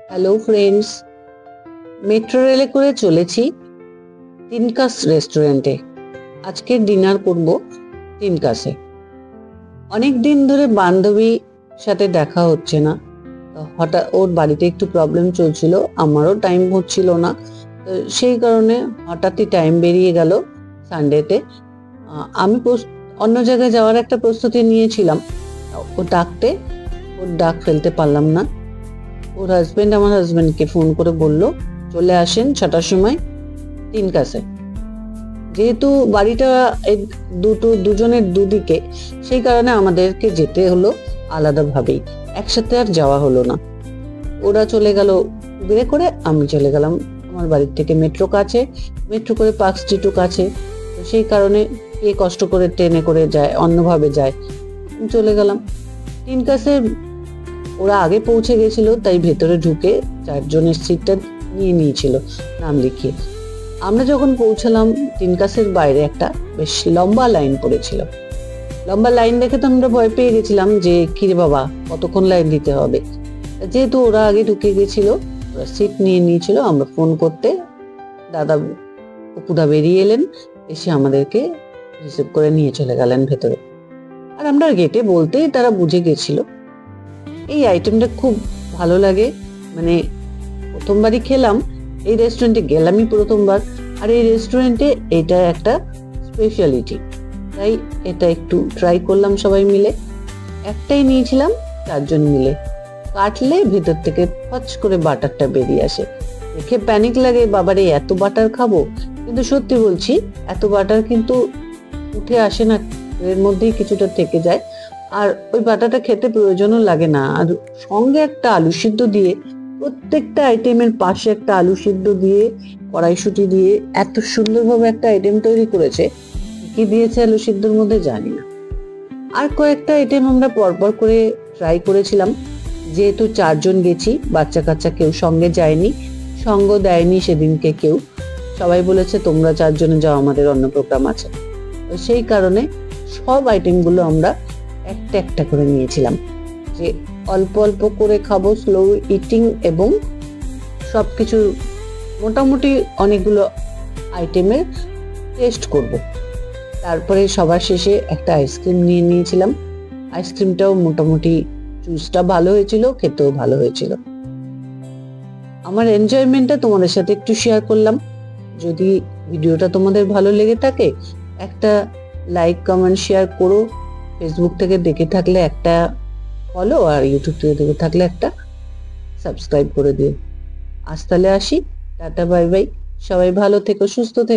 Hello friends, metro রেলে করে চলেছি তিনকাস রেস্টুরেন্টে। আজকে ডিনার করব তিনকাসে। অনেক দিন ধরে বান্ধবীর সাথে দেখা হচ্ছে না। তো হঠাৎ ওর বাড়িতে একটু প্রবলেম চলছিল, আমারও টাইম হচ্ছিল না। তো সেই কারণে হঠাৎই টাইম বেরিয়ে গেল সানডেতে। আমি অন্য জায়গায় যাওয়ার একটা প্রস্তুতি নিয়েছিলাম। ও ডাকতে ওর ডাক ফেলতে পারলাম না। ওর হাজবেন্ড আমার হাজবেন্ডকে ফোন করে বলল চলে আসেন 6টার সময় তিনকাসে। যেহেতু বাড়িটা দুজনের দুদিকে, সেই কারণে আমাদেরকে যেতে হলো আলাদাভাবেই, একসাথে আর যাওয়া হলো না। ওরা চলে গেল উবেরে করে, আমি চলে গেলাম আমার বাড়ির থেকে মেট্রো কাছে, মেট্রো করে পার্ক স্ট্রিটও কাছে। তো সেই কারণে কে কষ্ট করে ট্রেনে করে যায়, অন্যভাবে যায়, চলে গেলাম তিনকাসে। ওরা আগে পৌঁছে গেছিল, তাই ভেতরে ঢুকে 4জনের সিটটা নিয়ে নিয়েছিল নাম লিখিয়ে। আমরা যখন পৌঁছালাম তিনকাসের বাইরে একটা বেশ লম্বা লাইন পড়েছিল। লম্বা লাইন দেখে তো আমরা ভয় পেয়ে গেছিলাম যে কিরে বাবা কতক্ষণ লাইন দিতে হবে। যেহেতু ওরা আগে ঢুকে গেছিল, ওরা সিট নিয়ে নিয়েছিল, আমরা ফোন করতে দাদা অপুদা বেরিয়ে এলেন, এসে আমাদেরকে রিসিভ করে নিয়ে চলে গেলেন ভেতরে। আর আমরা গেটে বলতেই তারা বুঝে গেছিল। এই আইটেমটা খুব ভালো লাগে, মানে প্রথমবারই খেলাম এই রেস্টুরেন্টে, গেলামই প্রথমবার। আর এই রেস্টুরেন্টে এটা একটা স্পেশালিটি, তাই এটা একটু ট্রাই করলাম সবাই মিলে। একটাই নিয়েছিলাম 4জন মিলে। কাটলে ভেতর থেকে ফচ করে বাটারটা বেরিয়ে আসে, দেখে প্যানিক লাগে, বাবারে এত বাটার খাবো। কিন্তু সত্যি বলছি, এত বাটার কিন্তু উঠে আসে না, এর মধ্যেই কিছুটা থেকে যায়। আর ওই বাটাটা খেতে প্রয়োজনও লাগে না। আর সঙ্গে একটা আলু সিদ্ধ দিয়ে, প্রত্যেকটা আইটেমের পাশে একটা আলু সিদ্ধ দিয়ে, কড়াইশুঁটি দিয়ে এত সুন্দরভাবে একটা আইটেম তৈরি করেছে। কি দিয়েছে আলু সিদ্ধর মধ্যে জানি না। আর কয়েকটা আইটেম আমরা পরপর করে ট্রাই করেছিলাম। যেহেতু 4জন গেছি, বাচ্চা কাচ্চা কেউ সঙ্গে যায়নি, সঙ্গ দেয়নি সেদিনকে কেউ। সবাই বলেছে তোমরা 4জনে যাও, আমাদের অন্য প্রোগ্রাম আছে। তো সেই কারণে সব আইটেমগুলো আমরা একটা একটা করে নিয়েছিলাম, যে অল্প অল্প করে খাবো, স্লো ইটিং, এবং সবকিছু মোটামুটি অনেকগুলো আইটেমের টেস্ট করব। তারপরে সবার শেষে একটা আইসক্রিম নিয়ে নিয়েছিলাম। আইসক্রিমটাও মোটামুটি, জুসটা ভালো হয়েছিল, খেতেও ভালো হয়েছিল। আমার এনজয়মেন্টটা তোমাদের সাথে একটু শেয়ার করলাম। যদি ভিডিওটা তোমাদের ভালো লেগে থাকে, একটা লাইক, কমেন্ট, শেয়ার করো। ফেসবুক থেকে দেখে থাকলে একটা ফলো, আর ইউটিউব থেকে দেখে থাকলে একটা সাবস্ক্রাইব করে দিও। আজ তাহলে আসি, টাটা বাই বাই। সবাই ভালো থেকো, সুস্থ থেকো।